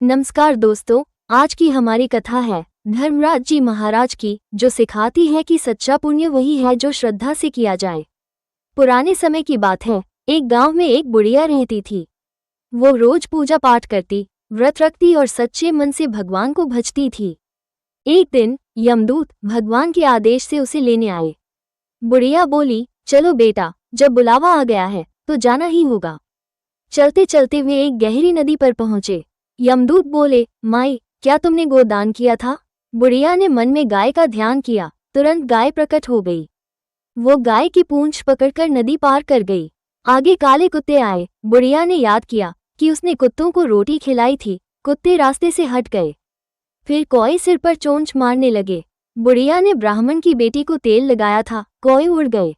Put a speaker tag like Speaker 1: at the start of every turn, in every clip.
Speaker 1: नमस्कार दोस्तों, आज की हमारी कथा है धर्मराज जी महाराज की, जो सिखाती है कि सच्चा पुण्य वही है जो श्रद्धा से किया जाए। पुराने समय की बात है, एक गांव में एक बुढ़िया रहती थी। वो रोज पूजा पाठ करती, व्रत रखती और सच्चे मन से भगवान को भजती थी। एक दिन यमदूत भगवान के आदेश से उसे लेने आए। बुढ़िया बोली, चलो बेटा, जब बुलावा आ गया है तो जाना ही होगा। चलते चलते वे एक गहरी नदी पर पहुंचे। यमदूत बोले, माई, क्या तुमने गोदान किया था? बुढ़िया ने मन में गाय का ध्यान किया, तुरंत गाय प्रकट हो गई। वो गाय की पूंछ पकड़कर नदी पार कर गई। आगे काले कुत्ते आए। बुढ़िया ने याद किया कि उसने कुत्तों को रोटी खिलाई थी। कुत्ते रास्ते से हट गए। फिर कौए सिर पर चोंच मारने लगे। बुढ़िया ने ब्राह्मण की बेटी को तेल लगाया था, कौए उड़ गए।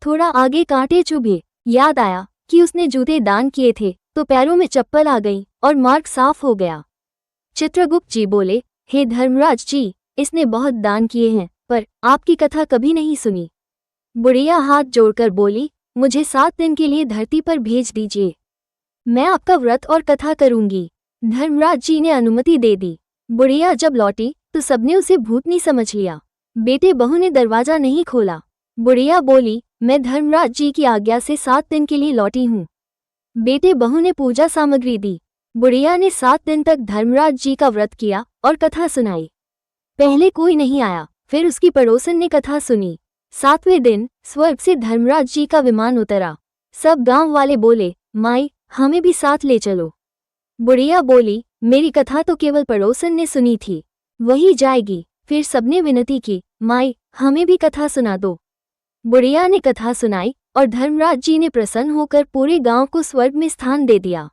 Speaker 1: थोड़ा आगे कांटे चुभे। याद आया कि उसने जूते दान किए थे, तो पैरों में चप्पल आ गई और मार्ग साफ हो गया। चित्रगुप्त जी बोले, हे धर्मराज जी, इसने बहुत दान किए हैं, पर आपकी कथा कभी नहीं सुनी। बुढ़िया हाथ जोड़कर बोली, मुझे 7 दिन के लिए धरती पर भेज दीजिए, मैं आपका व्रत और कथा करूंगी। धर्मराज जी ने अनुमति दे दी। बुढ़िया जब लौटी तो सबने उसे भूतनी समझ लिया। बेटे बहू ने दरवाजा नहीं खोला। बुढ़िया बोली, मैं धर्मराज जी की आज्ञा से 7 दिन के लिए लौटी हूँ। बेटे बहू ने पूजा सामग्री दी। बुढ़िया ने 7 दिन तक धर्मराज जी का व्रत किया और कथा सुनाई। पहले कोई नहीं आया, फिर उसकी पड़ोसन ने कथा सुनी। 7वें दिन स्वर्ग से धर्मराज जी का विमान उतरा। सब गांव वाले बोले, माई, हमें भी साथ ले चलो। बुढ़िया बोली, मेरी कथा तो केवल पड़ोसन ने सुनी थी, वही जाएगी। फिर सबने विनती की, माई, हमें भी कथा सुना दो। बुढ़िया ने कथा सुनाई और धर्मराज जी ने प्रसन्न होकर पूरे गांव को स्वर्ग में स्थान दे दिया।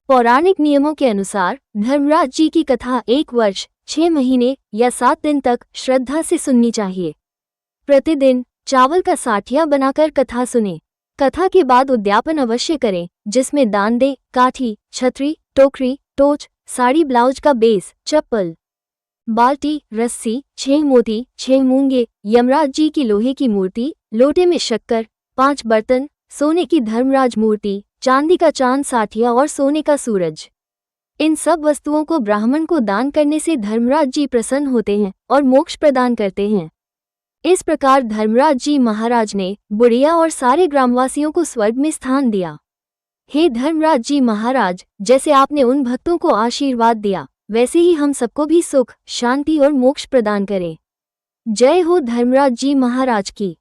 Speaker 1: पौराणिक नियमों के अनुसार धर्मराज जी की कथा 1 वर्ष, 6 महीने या 7 दिन तक श्रद्धा से सुननी चाहिए। प्रतिदिन चावल का साठिया बनाकर कथा सुने। कथा के बाद उद्यापन अवश्य करें, जिसमें दान दे, काठी, छतरी, टोकरी, टोच, साड़ी, ब्लाउज का बेस, चप्पल, बाल्टी, रस्सी, 6 मोती, 6 मूंगे, यमराज जी की लोहे की मूर्ति, लोटे में शक्कर, 5 बर्तन, सोने की धर्मराज मूर्ति, चांदी का चांद साठिया और सोने का सूरज। इन सब वस्तुओं को ब्राह्मण को दान करने से धर्मराज जी प्रसन्न होते हैं और मोक्ष प्रदान करते हैं। इस प्रकार धर्मराज जी महाराज ने बुढ़िया और सारे ग्रामवासियों को स्वर्ग में स्थान दिया। हे धर्मराज जी महाराज, जैसे आपने उन भक्तों को आशीर्वाद दिया, वैसे ही हम सबको भी सुख, शांति और मोक्ष प्रदान करें। जय हो धर्मराज जी महाराज की।